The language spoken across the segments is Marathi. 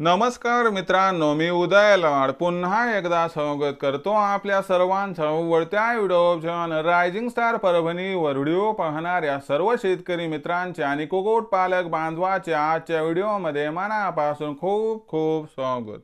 नमस्कार मित्रांनो, मी उदय लाड पुन्हा एकदा स्वागत करतो आपल्या सर्वांचं वळत्या व्हिडिओ रायझिंग स्टार परभणीवर व्हिडिओ पाहणाऱ्या सर्व शेतकरी मित्रांचे आणि कुक्कुटपालक बांधवाचे आजच्या व्हिडिओमध्ये मनापासून खूप खूप स्वागत।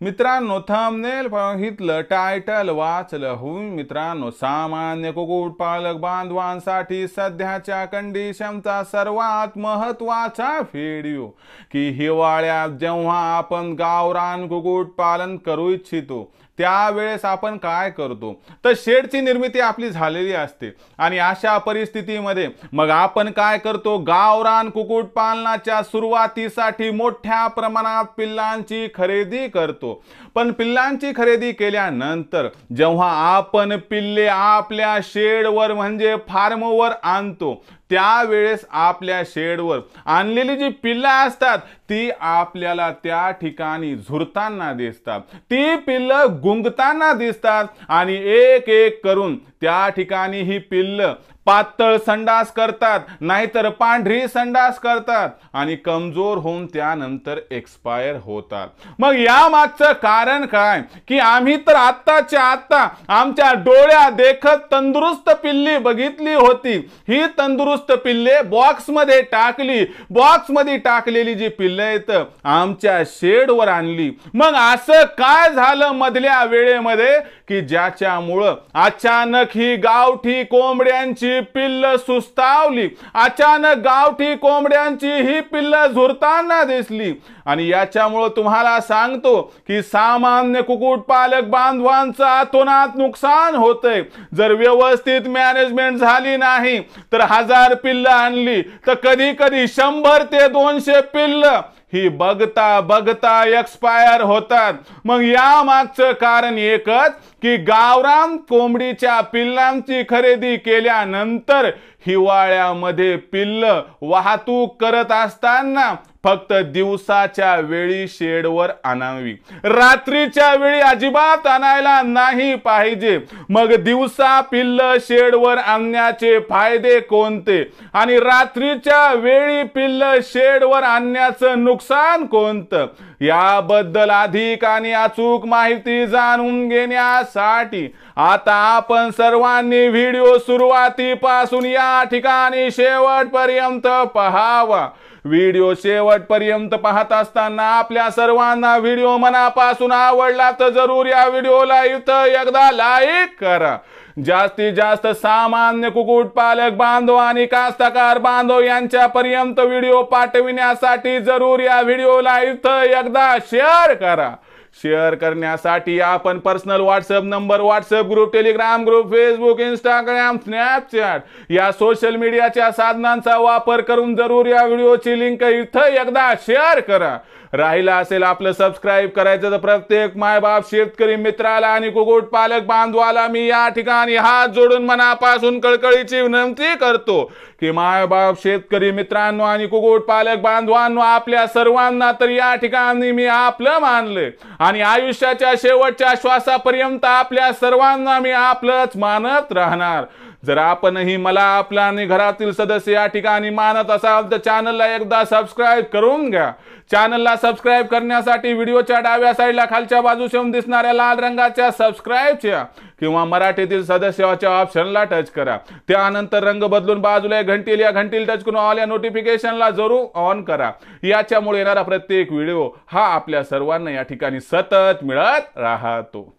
मित्रांनो, थंबनेल पाहितलं, टायटल वाचलं होऊन मित्रांनो, सामान्य कुक्कुटपालक बांधवांसाठी सध्याच्या कंडिशनचा सर्वात महत्त्वाचा व्हिडिओ की हिवाळ्यात जेव्हा आपण गावरान कुक्कुटपालन करू इच्छितो त्यावेळेस आपण काय करतो तर शेडची निर्मिती आपली झालेली असते आणि अशा परिस्थितीमध्ये मग आपण काय करतो, गावरान कुक्कुटपालनाच्या सुरुवातीसाठी मोठ्या प्रमाणात पिल्लांची खरेदी करतो। पण पिल्लांची खरेदी केल्यानंतर जेव्हा आपण पिल्ले आपल्या शेडवर म्हणजे फार्मवर आणतो त्यावेळेस आपल्या शेडवर आणलेली जी पिल्ला असतात ती आपल्याला त्या ठिकाणी झुरताना दिसतात, ती पिल्ल गुंगताना दिसतात आणि एक एक करून त्या ठिकाणी ही पिल्ल पातळ संडास करतात, नाहीतर पांढरी संडास करतात आणि कमजोर होऊन त्यानंतर एक्सपायर होतात। मग या मागचं कारण काय की आम्ही तर आत्ताच्या आत्ता आमच्या डोळ्या देखत तंदुरुस्त पिल्ली बघितली होती। ही तंदुरुस्त पिल्ले बॉक्समध्ये टाकली, बॉक्समध्ये टाकलेली जी पिल्ले आहेत आमच्या शेडवर आणली। मग असं काय झालं मधल्या वेळेमध्ये की ज्याच्यामुळे अचानक ही गावठी कोंबड्यांची पिल्ल सुस्तावली, अचानक गावठी कोंबड्यांची ही पिल्ल झुरताना दिसली आणि याच्यामुळे तुम्हाला सांगतो की सामान्य कुक्कुटपालक बांधवांचं अतोनात नुकसान होतंय। जर व्यवस्थित मॅनेजमेंट झाली नाही तर 1000 पिल्ल आणली तर कधी कधी 100 ते 200 पिल्ल ही बघता बघता एक्सपायर होतात। मग या मागचं कारण एकच की गावरान कोंबडीच्या पिल्लांची खरेदी केल्यानंतर हिवाळ्यामध्ये पिल्ल वाहतूक करत असताना फक्त दिवसाच्या वेळी शेडवर आणावी, रात्रीच्या वेळी अजिबात आणायला नाही पाहिजे। मग दिवसा पिल्ल शेडवर आणण्याचे फायदे कोणते आणि रात्रीच्या वेळी पिल्ल शेडवर आणण्याचं नुकसान कोणतं याबद्दल अधिक आणि अचूक माहिती जाणून घेण्यासाठी आता आपण सर्वांनी व्हिडिओ सुरुवातीपासून या ठिकाणी शेवटपर्यंत पहावा। व्हिडिओ शेवटपर्यंत पाहत असताना आपल्या सर्वांना व्हिडिओ मनापासून आवडला तर जरूर या व्हिडिओला इथं एकदा लाईक करा। जास्तीत जास्त सामान्य कुक्कुटपालक बांधव आणि कास्तकार बांधव यांच्यापर्यंत व्हिडिओ पाठविण्यासाठी जरूर या व्हिडिओला इथं एकदा शेअर करा। शेअर करण्यासाठी आपण personal WhatsApp number, WhatsApp group, Telegram group, Facebook, Instagram, Snapchat या सोशल मीडियाच्या साधनांचा वापर करून जरूर या व्हिडिओची लिंक इथं एकदा शेअर करा। राहिला असेल आपलं सबस्क्राइब करायचं तर प्रत्येक मायबाप शेतकरी मित्राला आणि कुक्कुटपालक बांधवाला मी या ठिकाणी हात जोडून मनापासून कळकळीची विनंती करतो की मायबाप शेतकरी मित्रांनो आणि कुक्कुटपालक बांधवांनो, आपल्या सर्वांना तर या ठिकाणी मी आपलं मानले आणि आयुष्याच्या शेवटच्या श्वासापर्यंत आपल्या सर्वांना मी आपलंच मानत राहणार। जर आपणही मला आपला आणि घरातील सदस्य या ठिकाणी मानत असाल तर चॅनलला एकदा सबस्क्राइब करून घ्या। चॅनलला सबस्क्राइब करण्यासाठी व्हिडिओच्या डाव्या साईडला खालच्या बाजूस दिसणाऱ्या लाल रंगाच्या सबस्क्राइबच्या किंवा मराठीतील सदस्याच्या ऑप्शनला टच करा। त्यानंतर रंग बदलून बाजूला घंटील या घंटील टच करून ऑल या नोटिफिकेशनला जरूर ऑन करा। याच्यामुळे येणारा प्रत्येक व्हिडिओ हा आपल्या सर्वांना या ठिकाणी सतत मिळत राहतो।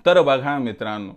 तर बघा मित्रांनो,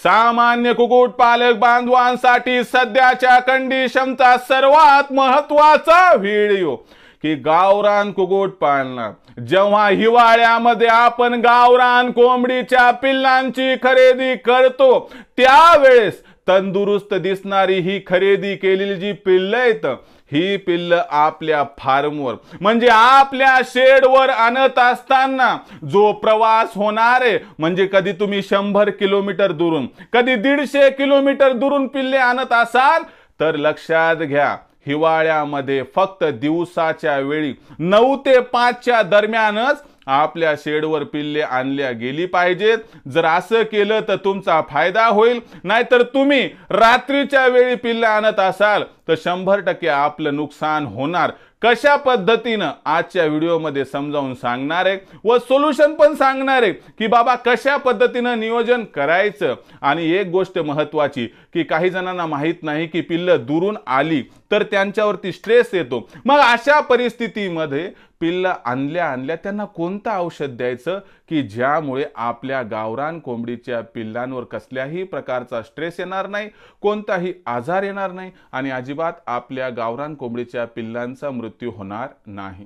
सामान्य कुक्कुटपालक बांधवांसाठी सध्याच्या कंडिशनचा सर्वात महत्त्वाचा व्हिडिओ की गावरान कुक्कुटपालनात जेव्हा हिवाळ्यामध्ये आपण गावरान कोंबडीच्या पिल्लांची खरेदी करतो त्यावेळेस तंदुरुस्त दिसणारी ही खरेदी केलेली जी पिल्ल आहेत ही पिल्ल आपल्या फार्मवर म्हणजे आपल्या शेडवर आणत असताना जो प्रवास होणार आहे म्हणजे कधी तुम्ही 100 किलोमीटर दुरून, कधी 150 किलोमीटर दुरून पिल्ले आणत असाल तर लक्षात घ्या हिवाळ्यामध्ये फक्त दिवसाच्या वेळी 9 ते 5 च्या दरम्यानच आपल्या शेडवर पिल्ले आणल्या गेली पाहिजेत। जर असं केलं तर तुमचा फायदा होईल, नाहीतर तुम्ही रात्रीच्या वेळी पिल्ले आणत असाल तर 100% आपलं नुकसान होणार। कशा पद्धतीनं आजच्या व्हिडिओमध्ये समजावून सांगणार आहे व सोल्युशन पण सांगणार आहे की बाबा कशा पद्धतीनं नियोजन करायचं। आणि एक गोष्ट महत्त्वाची की काही जणांना माहित नाही की पिल्लं दुरून आली तर त्यांच्यावरती स्ट्रेस येतो। मग अशा परिस्थितीमध्ये पिल्लं आणल्या त्यांना कोणतं औषध द्यायचं की ज्यामुळे आपल्या गावरान कोंबडीच्या पिल्लांवर कसल्याही प्रकारचा स्ट्रेस येणार नाही, कोणताही आजार येणार नाही आणि अजिबात आपल्या गावरान कोंबडीच्या पिल्लांचा मृत्यू होणार नाही,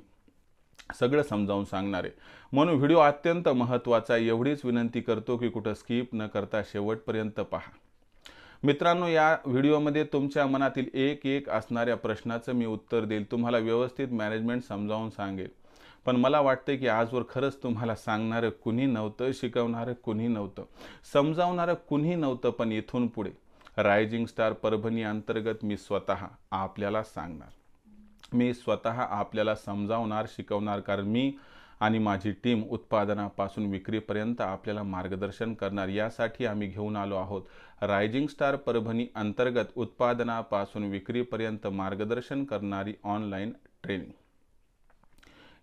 सगळं समजावून सांगणार आहे। म्हणून व्हिडिओ अत्यंत महत्त्वाचा आहे। एवढीच विनंती करतो की कुठं स्किप न करता शेवटपर्यंत पहा। मित्रांनो, या व्हिडिओमध्ये तुमच्या मनातील एक असणाऱ्या प्रश्नाचं मी उत्तर देईल, तुम्हाला व्यवस्थित मॅनेजमेंट समजावून सांगेल। पण मला वाटतं की आजवर खरंच तुम्हाला सांगणारं कुणी नव्हतं, शिकवणारं कुणी नव्हतं, समजावणारं कुणी नव्हतं। पण इथून पुढे रायझिंग स्टार परभणी अंतर्गत मी स्वतः आपल्याला सांगणार, मी स्वतः आपल्याला समजावणार, शिकवणार। कारण मी आणि माझी टीम उत्पादनापासून विक्रीपर्यंत आपल्याला मार्गदर्शन करणार। यासाठी आम्ही घेऊन आलो आहोत रायझिंग स्टार परभणी अंतर्गत उत्पादनापासून विक्रीपर्यंत मार्गदर्शन करणारी ऑनलाईन ट्रेनिंग।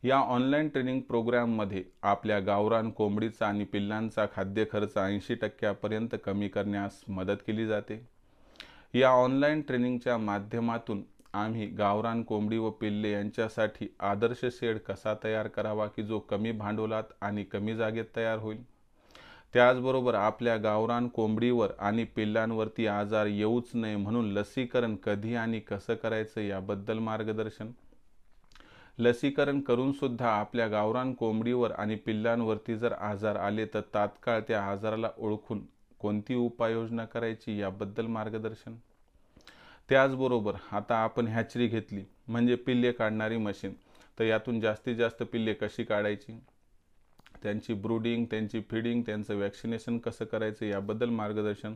या ऑनलाईन ट्रेनिंग प्रोग्राममध्ये आपल्या गावरान कोंबडीचा आणि पिल्लांचा खाद्य खर्च 80% कमी करण्यास मदत केली जाते। या ऑनलाईन ट्रेनिंगच्या माध्यमातून आम्ही गावरान कोंबडी व पिल्ले यांच्यासाठी आदर्श शेड कसा तयार करावा की जो कमी भांडवलात आणि कमी जागेत तयार होईल, त्याचबरोबर आपल्या गावरान कोंबडीवर आणि पिल्लांवरती आजार येऊच नये म्हणून लसीकरण कधी आणि कसं करायचं याबद्दल मार्गदर्शन। लसीकरण करून सुद्धा आपल्या गावरान कोंबडीवर आणि पिल्लांवरती जर आजार आले तर तात्काळ त्या आजाराला ओळखून कोणती उपाययोजना करायची याबद्दल मार्गदर्शन। त्याचबरोबर आता आपण हॅचरी घेतली म्हणजे पिल्ले काढणारी मशीन, तर यातून जास्तीत जास्त पिल्ले कशी काढायची, त्यांची ब्रूडिंग, त्यांची फीडिंग, त्यांचं वॅक्सिनेशन कसं करायचं याबद्दल मार्गदर्शन।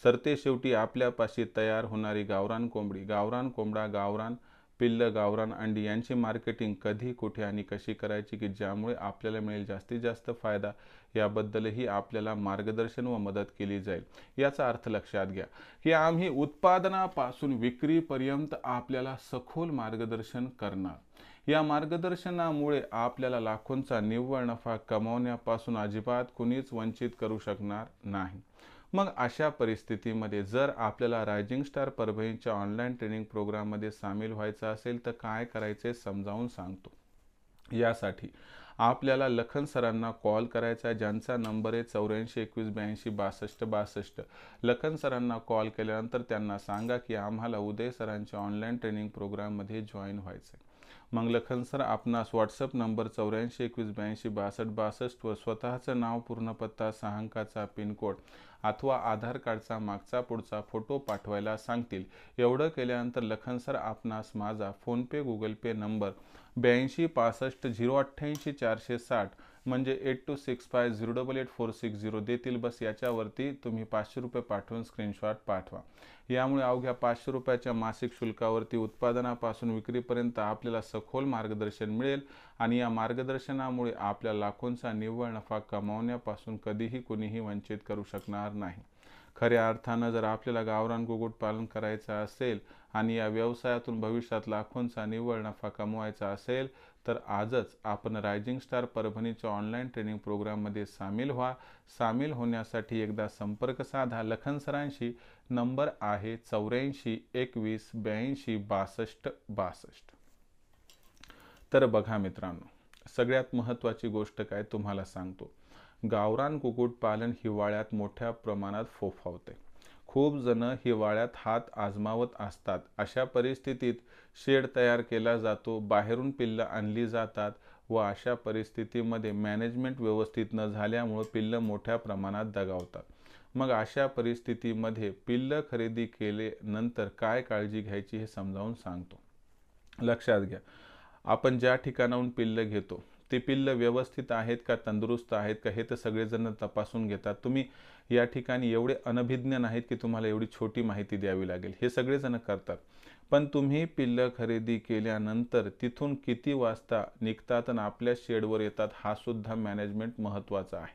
सरते शेवटी आपल्यापाशी तयार होणारी गावरान कोंबडी, गावरान कोंबडा, गावरान पिल्लं, गावरान अंडी यांची मार्केटिंग कधी, कुठे आणि कशी करायची की ज्यामुळे आपल्याला मिळेल जास्तीत जास्त फायदा, याबद्दलही आपल्याला मार्गदर्शन व मदत केली जाईल। याचा अर्थ लक्षात घ्या की आम्ही उत्पादनापासून विक्रीपर्यंत आपल्याला सखोल मार्गदर्शन करणार। या मार्गदर्शनामुळे आपल्याला लाखोंचा निव्वळ नफा कमावण्यापासून अजिबात कुणीच वंचित करू शकणार नाही। मग अशा परिस्थितीमध्ये जर आपल्याला रायझिंग स्टार परभणीच्या ऑनलाईन ट्रेनिंग प्रोग्राममध्ये सामील व्हायचं असेल तर काय करायचे समजावून सांगतो। यासाठी आपल्याला लखन सरांना कॉल करायचा आहे, ज्यांचा नंबर आहे 84 21 82 62 62। लखन सरांना कॉल केल्यानंतर त्यांना सांगा की आम्हाला उदय सरांच्या ऑनलाईन ट्रेनिंग प्रोग्राममध्ये जॉईन व्हायचं आहे। मग लखन सर आपणास व्हॉट्सअप नंबर 84 21 82 62 62 व स्वतःचं नाव, पूर्ण पत्ता, 6 अंकाचा पिनकोड अथवा आधार कार्डचा मागचा पुढचा फोटो पाठवायला सांगतील। एवढं केल्यानंतर लखन सर आपणास माझा फोनपे, गुगल पे नंबर 82 65 088 460 म्हणजे 8265088460 देतील। बस याच्यावरती तुम्ही 500 रुपये पाठवून स्क्रीनशॉट पाठवा। यामुळे अवघ्या 500 रुपयाच्या मासिक शुल्कावरती उत्पादनापासून विक्रीपर्यंत आपल्याला सखोल मार्गदर्शन मिळेल आणि या मार्गदर्शनामुळे आपल्या लाखोंचा निव्वळ नफा कमावण्यापासून कधीही कुणीही वंचित करू शकणार नाही। खऱ्या अर्थानं जर आपल्याला गावरान कुक्कुटपालन करायचं असेल आणि या व्यवसायातून भविष्यात लाखोंचा निव्वळ नफा कमवायचा असेल तर आजच आपण रायझिंग स्टार परभणीच्या ऑनलाईन ट्रेनिंग प्रोग्राममध्ये सामील व्हा। सामील होण्यासाठी एकदा संपर्क साधा लखन सरांशी। नंबर आहे 84 21 82 62 62। तर बघा मित्रांनो, सगळ्यात महत्त्वाची गोष्ट काय तुम्हाला सांगतो, गावरान कुक्कुटपालन हिवाळ्यात मोठ्या प्रमाणात फोफावते। खूप जण हिवाळ्यात हात आजमावत असतात। अशा परिस्थितीत शेड तयार केला जातो, बाहेरून पिल्लं आणली जातात व अशा परिस्थितीमध्ये मॅनेजमेंट व्यवस्थित न झाल्यामुळे पिल्लं मोठ्या प्रमाणात दगावतात। मग अशा परिस्थितीमध्ये पिल्लं खरेदी केल्यानंतर काय काळजी घ्यायची हे समजावून सांगतो। लक्षात घ्या, आपण ज्या ठिकाणाहून पिल्लं घेतो ते पिल्लं व्यवस्थित आहेत का, तंदुरुस्त आहेत का, हे तर सगळेजण तपासून घेतात। तुम्ही या ठिकाणी एवढे अनभिज्ञ नाहीत की तुम्हाला एवढी छोटी माहिती द्यावी लागेल, हे सगळेजण करतात। पण तुम्ही पिल्लं खरेदी केल्यानंतर तिथून किती वाजता निघतात आणि आपल्या शेडवर येतात हा सुद्धा मॅनेजमेंट महत्त्वाचा आहे।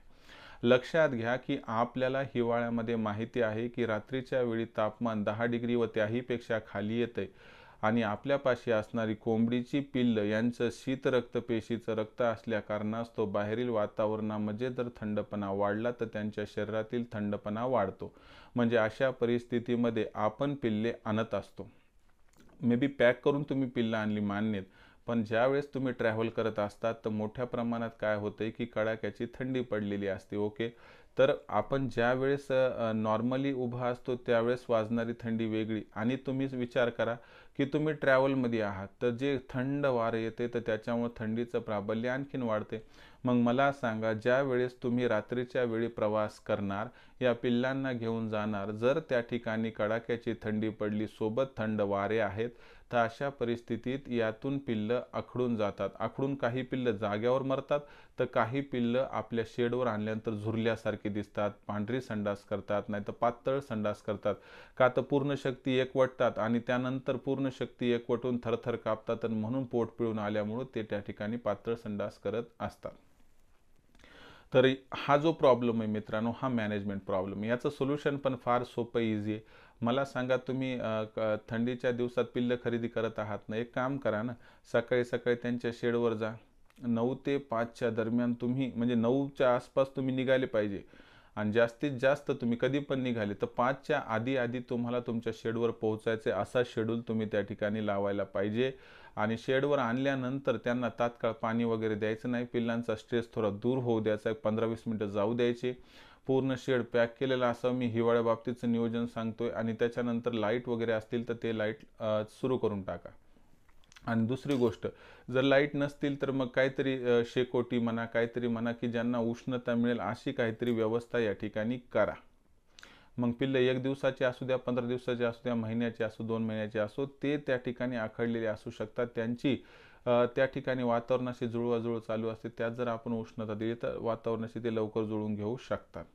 लक्षात घ्या की आपल्याला हिवाळ्यामध्ये माहिती आहे की रात्रीच्या वेळी तापमान 10 डिग्री व त्याहीपेक्षा खाली येते आणि आपल्यापाशी असणारी कोंबडीची पिल्लं यांचं शीत रक्तपेशीचं रक्त असल्या कारणास्तव बाहेरील वातावरणामध्ये जर थंडपणा वाढला तर त्यांच्या शरीरातील थंडपणा वाढतो. म्हणजे अशा परिस्थितीमध्ये आपण पिल्ले आणत असतो. मे बी पॅक करून तुम्ही पिल्लं आणली मान्यत, पण ज्यावेळेस तुम्ही ट्रॅव्हल करत असतात तर मोठ्या प्रमाणात काय होतंय की कडाक्याची थंडी पडलेली असते. ओके, तर आपण ज्या वेळेस नॉर्मली उभा असतो त्यावेळेस वाजणारी थंडी वेगळी, आणि तुम्ही विचार करा की तुम्ही ट्रॅव्हलमध्ये आहात तर जे थंड वारे येते तर त्याच्यामुळे थंडीचं प्राबल्य आणखीन वाढते. मग मला सांगा, ज्या वेळेस तुम्ही रात्रीच्या वेळी प्रवास करणार, या पिल्लांना घेऊन जाणार, जर त्या ठिकाणी कडाक्याची थंडी पडली, सोबत थंड वारे आहेत, तर अशा परिस्थितीत यातून पिल्लं आखडून जातात. आखडून काही पिल्लं जाग्यावर मरतात, तर काही पिल्लं आपल्या शेडवर आणल्यानंतर झुरल्यासारखी दिसतात, पांढरी संडास करतात, नाही तर पातळ संडास करतात. का तर पूर्ण शक्ती एकवटतात आणि त्यानंतर पूर्ण शक्ती एकवटून थरथर कापतात आणि म्हणून पोट पिळून आल्यामुळे ते त्या ठिकाणी पातळ संडास करत असतात. तर हा जो प्रॉब्लेम आहे मित्रांनो, हा मॅनेजमेंट प्रॉब्लेम आहे. याचं सोल्युशन पण फार सोपं इझी आहे. मला सांगा, तुम्ही थंडीच्या दिवसात पिल्लं खरेदी करत आहात ना, एक काम करा ना, सकाळी सकाळी त्यांच्या शेडवर जा. 9 ते 5च्या दरम्यान तुम्ही, म्हणजे 9च्या आसपास तुम्ही निघाले पाहिजे, आणि जास्तीत जास्त तुम्ही कधी पण निघाले तर 5च्या आधी आधी तुम्हाला तुमच्या शेडवर पोहोचायचे, असा शेड्यूल तुम्ही त्या ठिकाणी लावायला पाहिजे. आणि शेडवर आणल्यानंतर त्यांना तात्काळ पाणी वगैरे द्यायचं नाही, पिल्लांचा स्ट्रेस थोडा दूर होऊ द्यायचा, 15-20 मिनटं जाऊ द्यायचे. पूर्ण शेड पॅक केलेलं असं मी हिवाळ्या बाबतीचं नियोजन सांगतोय. आणि त्याच्यानंतर लाईट वगैरे असतील तर ते लाईट सुरू करून टाका. आणि दुसरी गोष्ट, जर लाईट नसतील तर मग काहीतरी शेकोटी म्हणा, काहीतरी म्हणा की ज्यांना उष्णता मिळेल अशी काहीतरी व्यवस्था या ठिकाणी करा. मग पिल्लं 1 दिवसाचे असू द्या, 15 दिवसाचे असू द्या, महिन्याचे असो, 2 महिन्याचे असो, ते त्या ठिकाणी आखडलेले असू शकतात. त्यांची त्या ठिकाणी वातावरणाशी जुळवाजुळव चालू असते. त्यात जर आपण उष्णता दिली तर वातावरणाशी ते लवकर जुळून घेऊ शकतात.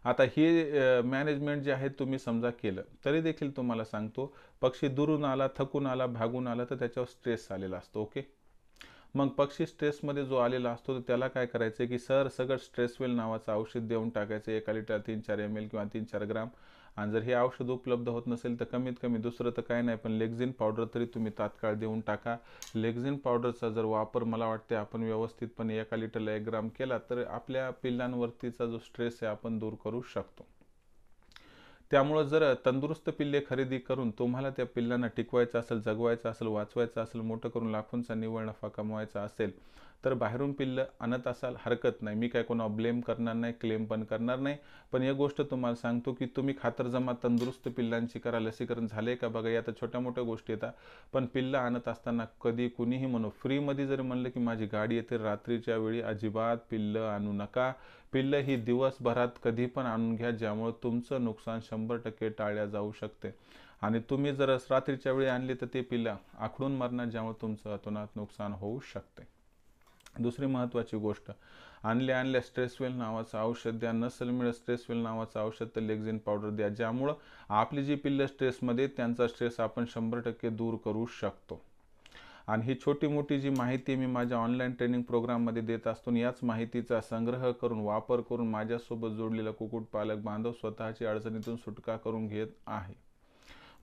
आता हे मॅनेजमेंट जे आहे तुम्ही समजा केलं, तरी देखील तुम्हाला सांगतो, पक्षी दुरून आला, थकून आला, भागून आला तर त्याच्यावर स्ट्रेस आलेला असतो. ओके, मग पक्षी स्ट्रेसमध्ये जो आलेला असतो तर त्याला काय करायचं की सगळं स्ट्रेसवेल नावाचं औषध देऊन टाकायचं. 1 लिटर 3-4 ml किंवा 3-4 ग्राम. आणि जर हे औषध उपलब्ध होत नसेल तर कमीत कमी दुसरं तर काय नाही, पण लेक्झिन पावडर तरी तुम्ही तात्काळ देऊन टाका. लेक्झिन पावडरचा जर वापर मला वाटते आपण व्यवस्थितपणे 1 लिटरला 1 ग्राम केला तर आपल्या पिल्लांवरतीचा जो स्ट्रेस आहे आपण दूर करू शकतो. त्यामुळं जर तंदुरुस्त पिल्ले खरेदी करून तुम्हाला त्या पिल्लांना टिकवायचं असेल, जगवायचं असेल, वाचवायचं असेल, मोठं करून लाखोंचा निव्वळ नफा कमवायचा असेल, तर बाहेरून पिल्लं आणत असाल हरकत नाही. मी काय कोणा ब्लेम करणार नाही, क्लेम पण करणार नाही. पण एक गोष्ट तुम्हाला सांगतो की तुम्ही खातरजमा तंदुरुस्त पिल्लांची करा. लसीकरण झाले का बघा, या तर छोट्या मोठ्या गोष्टी येतात. पण पिल्लं आणत असताना कधी कुणीही म्हणू, फ्रीमध्ये जरी म्हणलं की माझी गाडी येते, रात्रीच्या वेळी अजिबात पिल्लं आणू नका. पिल्लं ही दिवसभरात कधी पण आणून घ्या, ज्यामुळे तुमचं नुकसान 100% टाळल्या जाऊ शकते. आणि तुम्ही जर रात्रीच्या वेळी आणली तर ते पिल्लं आखडून मरणार, ज्यामुळे तुमचं अतोनात नुकसान होऊ शकते. दुसरी महत्त्वाची गोष्ट, आणल्या स्ट्रेसवेल नावाचं औषध द्या. नसेल मिळत स्ट्रेसवेल नावाचं औषध तर लेक्झिन पावडर द्या, ज्यामुळं आपली जी पिल्लं स्ट्रेसमध्ये, त्यांचा स्ट्रेस आपण 100% दूर करू शकतो. आणि ही छोटी मोठी जी माहिती मी माझ्या ऑनलाईन ट्रेनिंग प्रोग्राममध्ये देत असतो, याच माहितीचा संग्रह करून, वापर करून माझ्यासोबत जोडलेला कुक्कुटपालक बांधव स्वतःची अडचणीतून सुटका करून घेत आहे.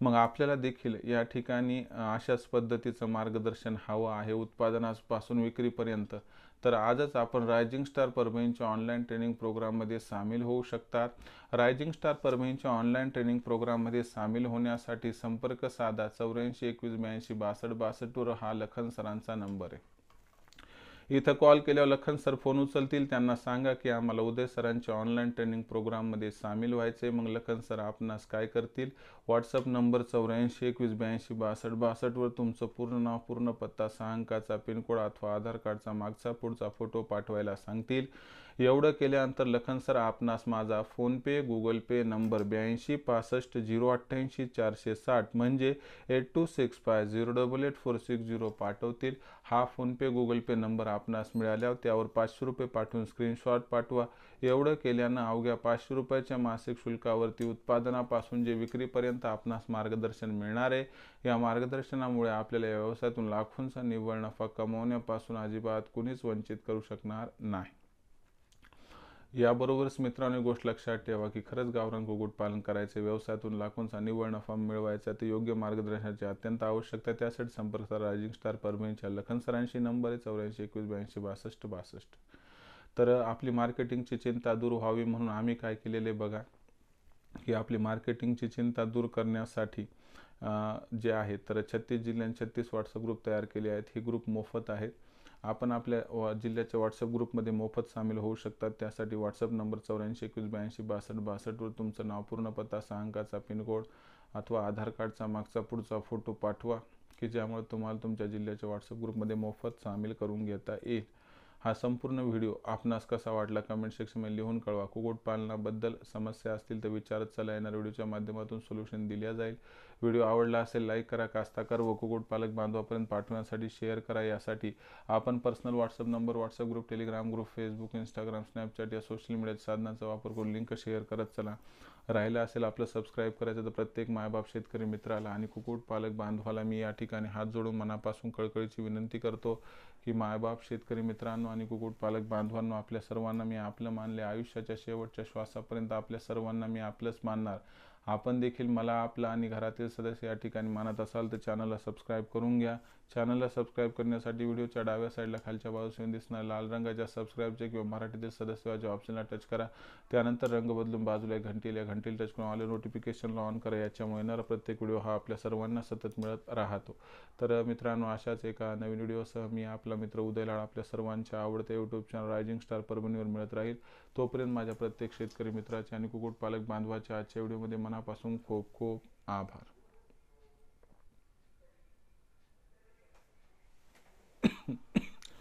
मग आपल्याला देखील या ठिकाणी अशाच पद्धतीचं मार्गदर्शन हवं आहे, उत्पादनापासून विक्रीपर्यंत. तर आजच आपण रायझिंग स्टार परभणीच्या ऑनलाईन ट्रेनिंग प्रोग्राममध्ये सामील होऊ शकतात. रायझिंग स्टार परभणीच्या ऑनलाईन ट्रेनिंग प्रोग्राममध्ये सामील होण्यासाठी संपर्क साधा 84 21 82 62 62 हा लखन सरांचा नंबर आहे. इथं कॉल केल्यावर लखन सर फोन उचलतील. त्यांना सांगा की आम्हाला उदय सरांच्या ऑनलाईन ट्रेनिंग प्रोग्राममध्ये सामील व्हायचे. मग लखन सर आपणास काय करतील, व्हॉट्सअप नंबर 84 21 82 62 62 वर तुमचं पूर्ण नाव, पूर्ण पत्ता, 6 अंकाचा पिनकोड अथवा आधार कार्डचा मागचा पुढचा फोटो पाठवायला सांगतील. एवढं केल्यानंतर लखन सर आपणास माझा फोनपे, गुगल पे नंबर 82 65 088 460 म्हणजे 8265088460 पाठवतील. हा फोनपे, गुगल पे नंबर आपणास मिळाल्यावर त्यावर 500 रुपये पाठवून स्क्रीनशॉट पाठवा. एवढं केल्यानं अवघ्या 500 रुपयाच्या मासिक शुल्कावरती उत्पादनापासून जे विक्रीपर्यंत आपणास मार्गदर्शन मिळणार आहे, या मार्गदर्शनामुळे आपल्याला या व्यवसायातून लाखोंचा निव्वळ नफा कमवण्यापासून अजिबात कुणीच वंचित करू शकणार नाही. याबरोबरच मित्रांनो एक गोष्ट लक्षात ठेवा की खरंच गावरान कुक्कुटपालन करायचे, व्यवसायातून लाखोंचा निव्वळ नफा मिळवायचा, ते योग्य मार्गदर्शनाची अत्यंत आवश्यकता. त्यासाठी संपर्क करा रायझिंग स्टार परभणीच्या लखन सरांशी. नंबर आहे 84 21 82 62 62. तर आपली मार्केटिंगची चिंता दूर व्हावी म्हणून आम्ही काय केलेले बघा की आपली मार्केटिंगची चिंता दूर करण्यासाठी जे आहे तर 36 जिल्ह्यांत 36 व्हॉट्सअप ग्रुप तयार केले आहेत. हे ग्रुप मोफत आहेत. आपण आपल्या जिल्ह्याच्या व्हॉट्सअप ग्रुपमध्ये मोफत सामील होऊ शकतात. त्यासाठी व्हॉट्सअप नंबर 84 21 82 62 62 वर तुमचं नाव, पूर्ण पत्ता, 6 अंकाचा पिनकोड अथवा आधार कार्डचा मागचा पुढचा फोटो पाठवा की ज्यामुळे तुम्हाला तुमच्या जिल्ह्याच्या व्हॉट्सअप ग्रुपमध्ये मोफत सामील करून घेता येईल. हा संपूर्ण व्हिडिओ आपणास कसा वाटला कमेंट सेक्शनमध्ये लिहून कळवा. कुक्कुटपालनाबद्दल समस्या असतील तर विचारत चला. येणाऱ्या व्हिडिओच्या माध्यमातून सोल्युशन दिल्या जाईल. व्हिडिओ आवडला असेल लाईक करा, कास्ताकार व कुक्कुटपालक बांधवापर्यंत पाठवण्यासाठी शेअर करा. यासाठी आपण personal WhatsApp number, WhatsApp group, Telegram group, Facebook, Instagram, Snapchat या सोशल मीडिया साधनांचा वापर करून लिंक शेअर करत चला. राहिलं असेल आपलं सबस्क्राईब करायचं तर प्रत्येक मायबाप शेतकरी मित्राला आणि कुक्कुटपालक बांधवाला मी या ठिकाणी हात जोडून मनापासून कळकळीची विनंती करतो की मायबाप शेतकरी मित्रांनो आणि कुक्कुटपालक बांधवांनो, आपल्या सर्वांना मी आपलं मानले. आयुष्याच्या शेवटच्या श्वासापर्यंत आपल्या सर्वांना मी आपलंच मानणार. आपण देखील मला, आपलं आणि घरातील सदस्य या ठिकाणी मानत असाल तर चॅनलला सबस्क्राईब करून घ्या. चॅनलला सबस्क्राईब करण्यासाठी व्हिडिओच्या डाव्या साईडला खालच्या बाजूला दिसणाऱ्या लाल रंगाच्या सबस्क्राईबचे किंवा मराठीतील सदस्याच्या ऑप्शनला टच करा. त्यानंतर रंग बदलून बाजूला घंटीला टच करून ऑल नोटिफिकेशनला ऑन करा. याच्यामुळे येणारा प्रत्येक व्हिडिओ हा आपल्या सर्वांना सतत मिळत राहतो. तर मित्रांनो, अशाच एका नवीन व्हिडिओसह मी आपला मित्र उदय लाड आपल्या सर्वांच्या आवडत्या यूट्यूब चॅनल रायझिंग स्टार परभणीवर मिळत राहील. तोपर्यंत माझ्या प्रत्येक शेतकरी मित्राचे आणि कुक्कुटपालक बांधवाच्या आजच्या व्हिडिओमध्ये मनापासून खूप खूप आभार.